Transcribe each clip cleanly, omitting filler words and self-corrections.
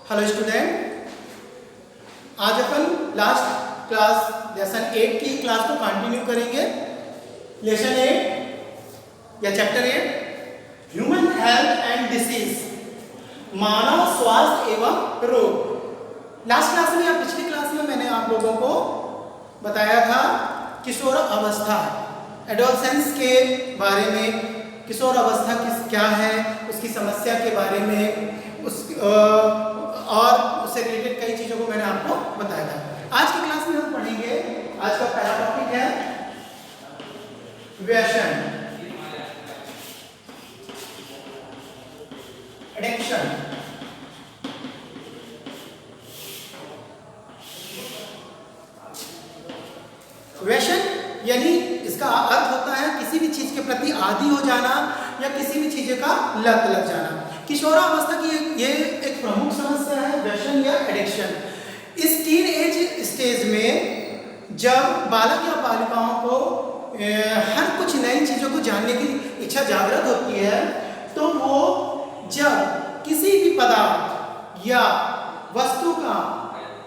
Hello student, आज अपन last class lesson 8 की class को कंटिन्यू करेंगे। लेसन 8 या chapter 8 human health and disease, मानव स्वास्थ्य एवं रोग। लास्ट क्लास में या पिछली क्लास में मैंने आप लोगों को बताया था किशोर अवस्था, एडोलसेंस के बारे में। किशोर अवस्था क्या है, उसकी समस्या के बारे में, और उससे रिलेटेड कई चीज़ों को मैंने आपको बताया था। आज की क्लास में हम पढ़ेंगे, आज का पहला टॉपिक है व्यसन, एडिक्शन। व्यसन यानी इसका अर्थ होता है किसी भी चीज के प्रति आदी हो जाना या किसी भी चीज का लत लग जाना। किशोरावस्था की ये एक प्रमुख समस्या है व्यसन या एडिक्शन। इस टीन एज स्टेज में जब बालक या बालिकाओं को हर कुछ नई चीज़ों को जानने की इच्छा जागृत होती है, तो वो जब किसी भी पदार्थ या वस्तु का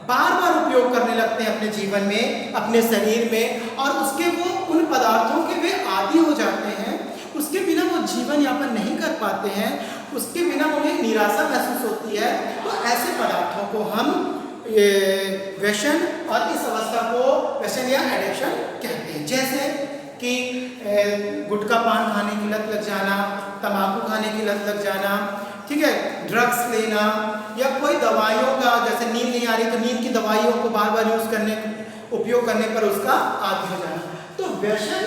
बार बार उपयोग करने लगते हैं अपने जीवन में, अपने शरीर में, और उसके वो उन पदार्थों के वे आदी हो जाते हैं, उसके बिना वो जीवन यापन नहीं कर पाते हैं, उसके बिना उन्हें निराशा महसूस होती है, तो ऐसे पदार्थों को हम व्यसन और इस अवस्था को व्यसन या एडिक्शन कहते हैं। जैसे कि गुटखा पान खाने की लत लग जाना, तंबाकू खाने की लत लग जाना, ठीक है, ड्रग्स लेना, या कोई दवाइयों का, जैसे नींद नहीं आ रही तो नींद की दवाइयों को बार बार उपयोग करने पर उसका आदी हो जाना। तो व्यसन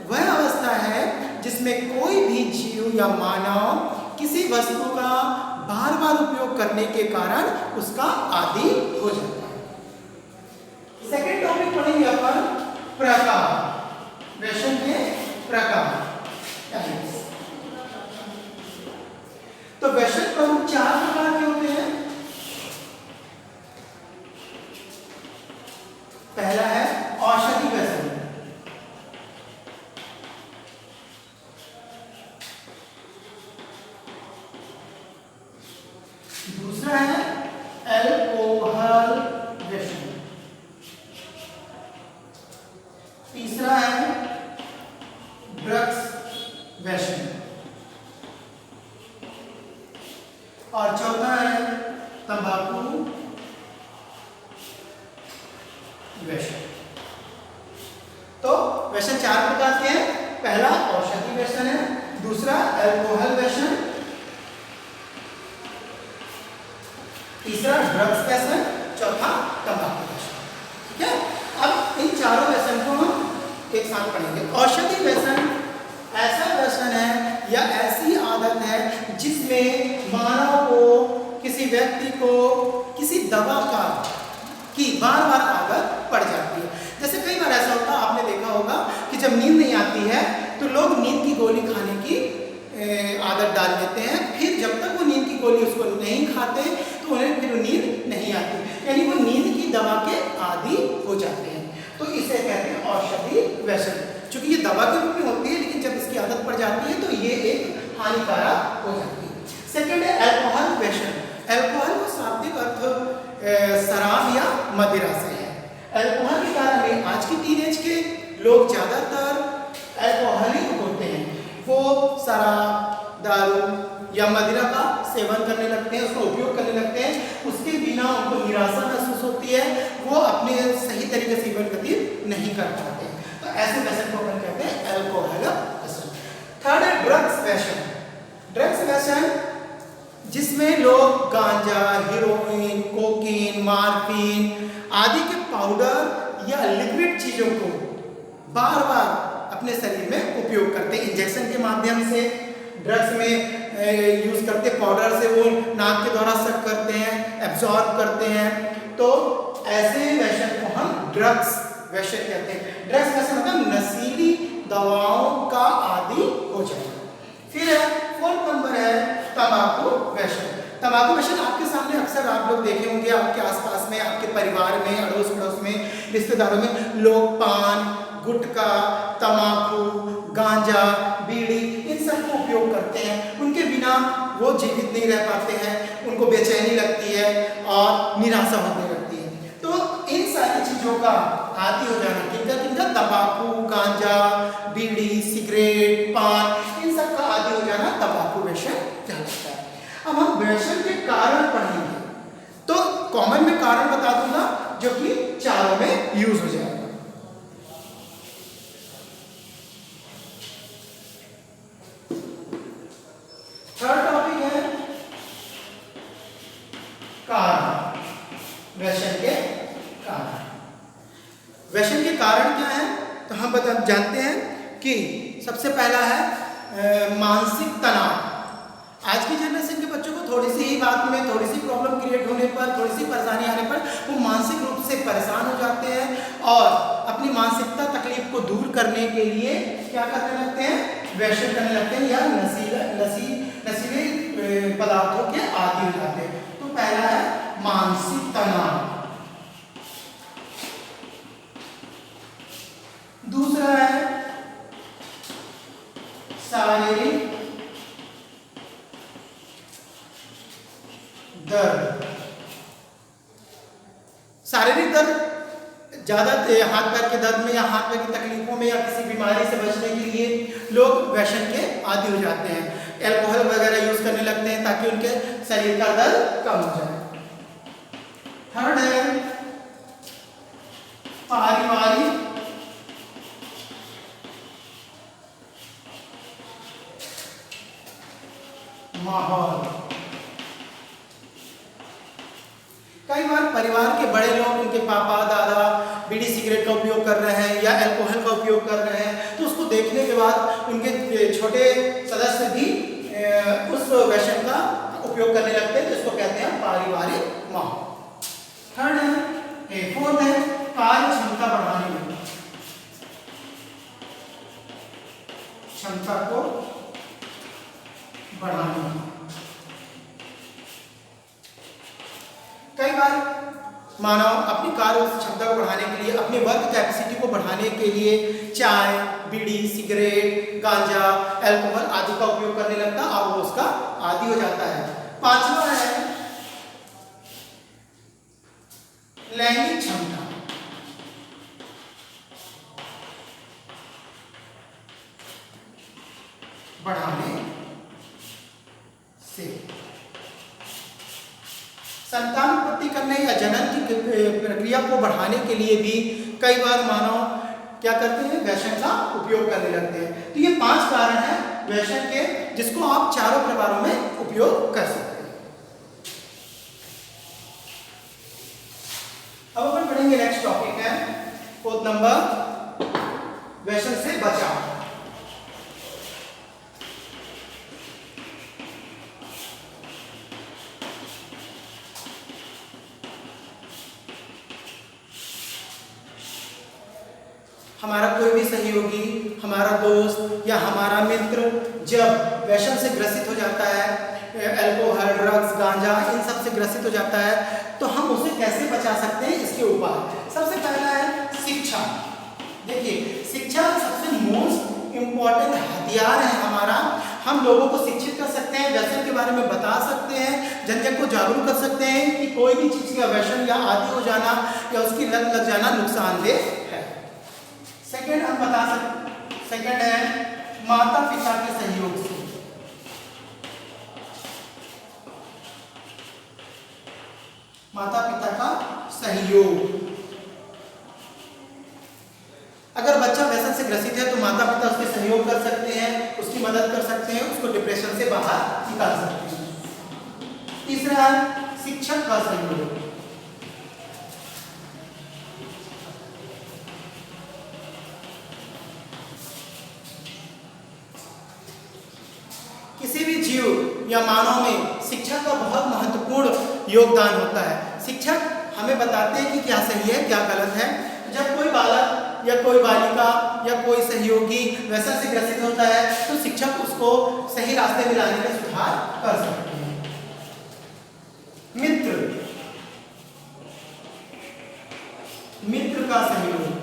वह अवस्था है जिसमें कोई भी जीव या मानव किसी वस्तु का बार बार उपयोग करने के कारण उसका आदी हो जाता है। सेकेंड टॉपिक पढ़ेंगे अपन प्रकार, व्यसन के प्रकार। तो व्यसन प्रमुख 4 प्रकार के होते हैं। पहला है औषधि व्यसन, दूसरा है अल्कोहल व्यसन, तीसरा है ड्रग्स व्यसन, और चौथा है तंबाकू व्यसन। तो व्यसन 4 प्रकार के हैं। पहला औषधि व्यसन है, दूसरा अल्कोहल व्यसन, तीसरा ड्रग्स व्यसन, चौथा तंबाकू व्यसन। ठीक है, अब इन चारों व्यसन को हम एक साथ पढ़ेंगे। औषधि व्यसन ऐसा व्यसन है या ऐसी आदत है जिसमें मानव को, किसी व्यक्ति को किसी दवा की बार बार आदत पड़ जाती है। जैसे कई बार ऐसा होता है, आपने देखा होगा कि जब नींद नहीं आती है तो लोग नींद की गोली खाने की आदत डाल देते हैं, फिर जब तक वो नींद की गोली उसको नहीं खाते तो उन्हें फिर नींद नहीं आती, यानी वो नींद की दवा के आदी हो जाते हैं। तो इसे कहते हैं औषधि व्यसन। चूंकि ये दवा के रूप में होती है, लेकिन जब इसकी आदत पड़ जाती है तो ये एक हानिकारक हो जाती है। सेकेंड है अल्कोहल व्यसन। अल्कोहल का शाब्दिक अर्थ शराब या मदिरा से है। अल्कोहल के कारण आज की टीनेज के लोग ज़्यादातर अल्कोहलिक होते हैं, वो शराब, दारू या मदिरा का सेवन करने लगते हैं, उसका उपयोग करने लगते हैं, उसके बिना उनको निराशा महसूस होती है, वो अपने सही तरीके से जीवन व्यतीत नहीं कर पाते। तो ऐसे व्यसन को अपन कहते हैं अल्कोहल व्यसन। थर्ड है ड्रग्स व्यसन। ड्रग्स व्यसन जिसमें लोग गांजा, हेरोइन, कोकीन, मार्फिन आदि के पाउडर या लिक्विड चीजों को बार बार अपने शरीर में उपयोग करते हैं, इंजेक्शन के माध्यम से। ड्रग्स में यूज करते पाउडर से, वो नाक के द्वारा सक करते हैं, एब्जॉर्ब करते हैं। तो ऐसे व्यसन को हम ड्रग्स व्यसन कहते हैं। ड्रग्स व्यसन मतलब नशीली दवाओं का आदी हो जाए। फिर है 4th नंबर है तंबाकू व्यसन। तंबाकू व्यसन आपके सामने अक्सर आप लोग देखे होंगे, आपके आसपास में, आपके परिवार में, अड़ोस पड़ोस में, रिश्तेदारों में लोग पान, गुटखा, तंबाकू, गांजा, बीड़ी इन सब को उपयोग करते हैं। उनके बिना वो जीवित नहीं रह पाते हैं, उनको बेचैनी लगती है और निराशा होने लगती है। तो इन सारी चीज़ों का आदी हो जाना, किनका तंबाकू, गांजा, बीड़ी, सिगरेट, पान, इन सब का आदी हो जाना तंबाकू व्यसन कहलाता है। अब हम व्यसन के कारण पढ़ेंगे, तो कॉमन में कारण बता दूंगा जो कि चारों में यूज हो जाएगा। थर्ड टॉपिक है कारण, व्यसन के कारण। व्यसन के कारण क्या है, तो हम जानते हैं कि सबसे पहला है मानसिक तनाव। आज की जनरेशन के बच्चों को थोड़ी सी ही बात में, थोड़ी सी प्रॉब्लम क्रिएट होने पर, थोड़ी सी परेशानी आने पर वो मानसिक रूप से परेशान हो जाते हैं और अपनी मानसिकता तकलीफ को दूर करने के लिए क्या करने लगते हैं, व्यसन करने लगते हैं या नशीले पदार्थों के आदी हो जाते हैं। तो पहला है मानसिक तनाव, दूसरा है शारीरिक दर्द। शारीरिक दर्द ज़्यादा हाथ पैर के दर्द में या हाथ पैर की तकलीफों में या किसी बीमारी से बचने के लिए लोग व्यसन के आदी हो जाते हैं, अल्कोहल वगैरह यूज करने लगते हैं ताकि उनके शरीर का दर्द कम हो जाए। थर्ड है पारिवारिक माहौल। कई बार परिवार के बड़े लोग, उनके पापा दादा बीड़ी सिगरेट का उपयोग कर रहे हैं या अल्कोहल का उपयोग कर रहे हैं, तो उसको देखने के बाद उनके छोटे सदस्य भी उस व्यसन का उपयोग करने लगते हैं, जिसको कहते हैं पारिवारिक माहौल। थर्ड है, फोर्थ है कार्य क्षमता बढ़ाने में, क्षमता को बढ़ाने में। कई बार मानव अपनी कार्य क्षमता को बढ़ाने के लिए, अपनी वर्क कैपेसिटी को बढ़ाने के लिए चाय, बीड़ी, सिगरेट, गांजा, अल्कोहल आदि का उपयोग करने लगता है और वो उसका आदी हो जाता है। पांचवा है लैंगिक क्षमता, बढ़ाने से। संतान उत्पत्ति करने या जनन की प्रक्रिया को बढ़ाने के लिए भी कई बार मानव क्या करते हैं, व्यसन का उपयोग करने लगते हैं। तो ये 5 कारण हैं व्यसन के, जिसको आप चारों प्रकारों में उपयोग कर सकते हैं। अब अपन पढ़ेंगे नेक्स्ट टॉपिक है 4 नंबर, व्यसन से बचाव। हमारा कोई भी सहयोगी, हमारा दोस्त या हमारा मित्र जब व्यसन से ग्रसित हो जाता है, अल्कोहल, ड्रग्स, गांजा इन सब से ग्रसित हो जाता है, तो हम उसे कैसे बचा सकते हैं, इसके उपाय। सबसे पहला है शिक्षा। देखिए, शिक्षा सबसे मोस्ट इम्पॉर्टेंट हथियार है हमारा। हम लोगों को शिक्षित कर सकते हैं, व्यसन के बारे में बता सकते हैं, जन को जागरूक कर सकते हैं कि कोई भी चीज़ का व्यसन या आदी हो जाना या उसकी लत लग जाना नुकसानदेह है। सेकेंड हम बता सकते, सेकेंड है माता पिता के सहयोग से। माता पिता का सहयोग। अगर बच्चा व्यसन से ग्रसित है तो माता पिता उसके सहयोग कर सकते हैं, उसकी मदद कर सकते हैं, उसको डिप्रेशन से बाहर निकाल सकते हैं। तीसरा है शिक्षक का सहयोग। किसी भी जीव या मानव में शिक्षा का बहुत महत्वपूर्ण योगदान होता है। शिक्षक हमें बताते हैं कि क्या सही है, क्या गलत है। जब कोई बालक या कोई बालिका या कोई सहयोगी व्यसन से ग्रसित होता है तो शिक्षक उसको सही रास्ते में लाने का सुधार कर सकते हैं। मित्र, मित्र का सहयोग।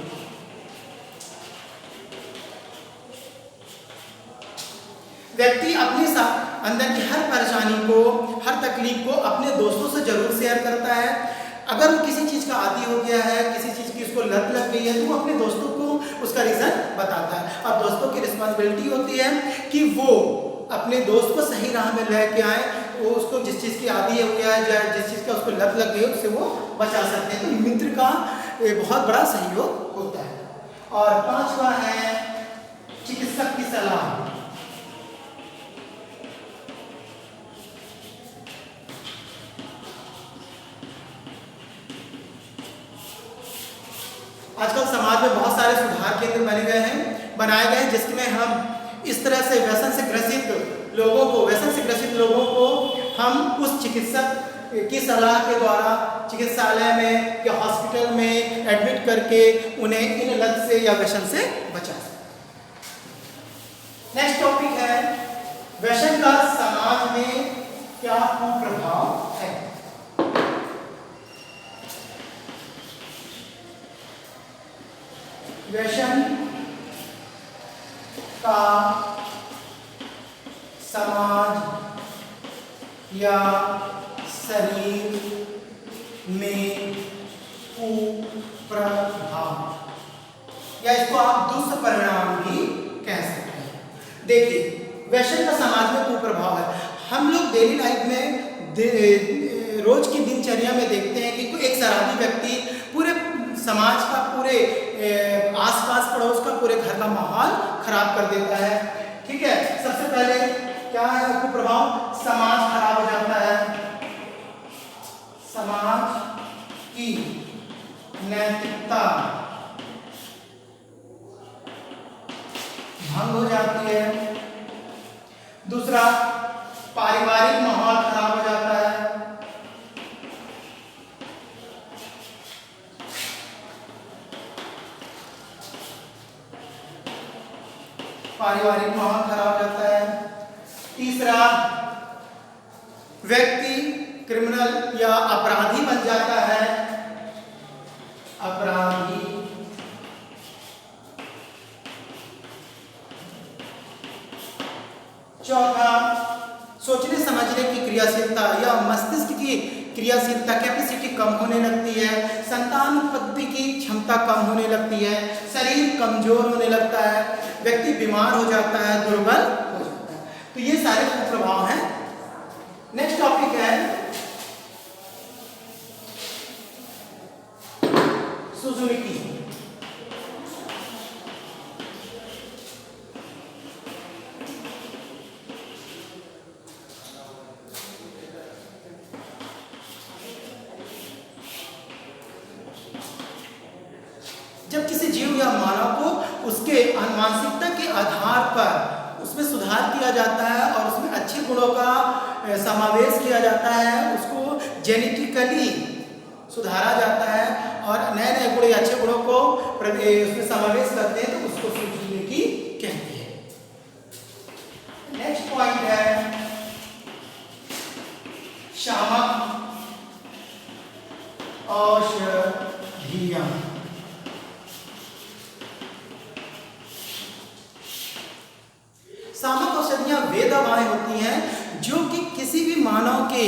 व्यक्ति अपने साथ अंदर की हर तकलीफ को अपने दोस्तों से जरूर शेयर करता है। अगर वो किसी चीज़ का आदी हो गया है, किसी चीज़ की उसको लत लग गई है, तो वो अपने दोस्तों को उसका रीज़न बताता है। और दोस्तों की रिस्पॉन्सिबिलिटी होती है कि वो अपने दोस्त को सही राह में लेके आए, वो उसको जिस चीज़ की आदी हो गया है या जिस चीज़ का उसको लत लग गई है उससे वो बचा सकते हैं। तो मित्र का बहुत बड़ा सहयोग होता है। और पांचवा है चिकित्सक की सलाह। आजकल समाज में बहुत सारे सुधार केंद्र बनाए गए हैं जिसमें हम इस तरह से व्यसन से ग्रसित लोगों को हम उस चिकित्सक की सलाह के द्वारा चिकित्सालय में या हॉस्पिटल में एडमिट करके उन्हें इन लत से या व्यसन से बचा सकते। नेक्स्ट टॉपिक है व्यसन का समाज में क्या कुप्रभाव है। व्यसन का समाज या शरीर में कुप्रभाव, या इसको आप दुष्परिणाम भी कह सकते हैं। देखिए, व्यसन का समाज में कुप्रभाव है। हम लोग डेली लाइफ में रोज की दिनचर्या में देखते हैं कि कोई एक शराबी व्यक्ति पूरे समाज का, पूरे आसपास पड़ोस का, पूरे घर का माहौल खराब कर देता है। ठीक है, सबसे पहले क्या है कुप्रभाव? समाज खराब हो जाता है, समाज की नैतिकता भंग हो जाती है। दूसरा, पारिवारिक माहौल खराब हो जाता है। पारिवारिक माहौल खराब हो जाता है। तीसरा, व्यक्ति क्रिमिनल या अपराधी बन जाता है, अपराधी। चौथा, सोचने समझने की क्रियाशीलता या मस्तिष्क की क्रियाशीलता कैपेसिटी कम होने लगती है, संतान उत्पत्ति की क्षमता कम होने लगती है, शरीर कमजोर होने लगता है, व्यक्ति बीमार हो जाता है, दुर्बल हो जाता है। तो ये सारे कुप्रभाव हैं। नेक्स्ट टॉपिक है सुजुकी। जब किसी जीव या मानव को उसके मानसिकता के आधार पर उसमें सुधार किया जाता है और उसमें अच्छे गुणों का समावेश किया जाता है, उसको जेनेटिकली सुधारा जाता है और नए नए गुण या अच्छे गुणों को उसमें समावेश करते हैं, तो उसको सुजुकी कहते हैं। नेक्स्ट पॉइंट है शामक औषधियां। शामक औषधियां वे दवाएं होती हैं जो कि किसी भी मानव के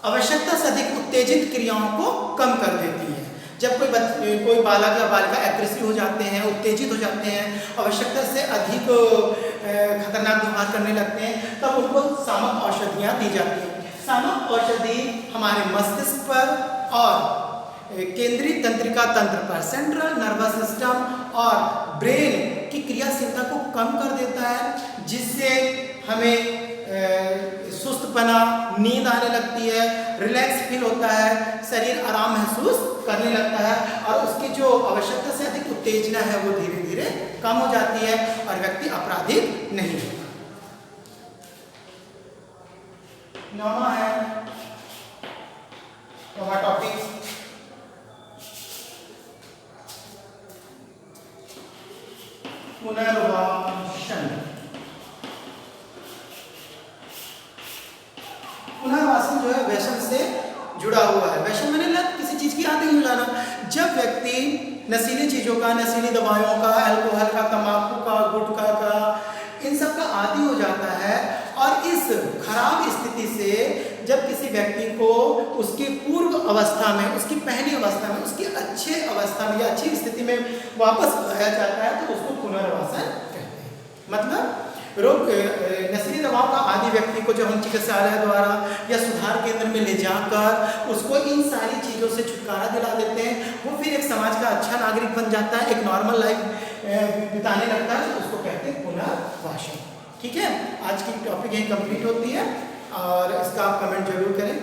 आवश्यकता से अधिक उत्तेजित क्रियाओं को कम कर देती है। जब कोई बालक या बालिका एग्रेसिव हो जाते हैं, उत्तेजित हो जाते हैं, आवश्यकता से अधिक खतरनाक व्यवहार करने लगते हैं, तब उनको शामक औषधियां दी जाती हैं। शामक औषधि हमारे मस्तिष्क पर और केंद्रीय तंत्रिका तंत्र पर, सेंट्रल नर्वस सिस्टम और ब्रेन की क्रियाशीलता को कम कर देता है, जिससे हमें सुस्तपना, नींद आने लगती है, रिलैक्स फील होता है, शरीर आराम महसूस करने लगता है और उसकी जो आवश्यकता से अधिक उत्तेजना है वो धीरे धीरे कम हो जाती है और व्यक्ति आपराधिक नहीं होता। नौवां है टॉपिक पुनर्वासन। पुनर्वासन जो है व्यसन से जुड़ा हुआ है। व्यसन मैंने लत, किसी चीज की आदि हो जाना। जब व्यक्ति नशीली चीजों का, नशीली दवाइयों का, अल्कोहल का, तंबाकू का, गुटखा का, इन सब का आदी हो जाता है और इस खराब स्थिति से उसकी पूर्व अवस्था में, उसकी पहली अवस्था में, उसकी अच्छे अवस्था में या अच्छी स्थिति में वापस लाया जाता है तो उसको पुनर्वासन कहते हैं। मतलब रोग नशीली दवाओं का आदि व्यक्ति को जब हम चिकित्सालय द्वारा या सुधार केंद्र में ले जाकर उसको इन सारी चीज़ों से छुटकारा दिला देते हैं, वो फिर एक समाज का अच्छा नागरिक बन जाता है, एक नॉर्मल लाइफ बिताने लगता है, तो उसको कहते हैं पुनर्वासन। ठीक है, आज की टॉपिक यही कंप्लीट होती है और इसका आप कमेंट जरूर करें।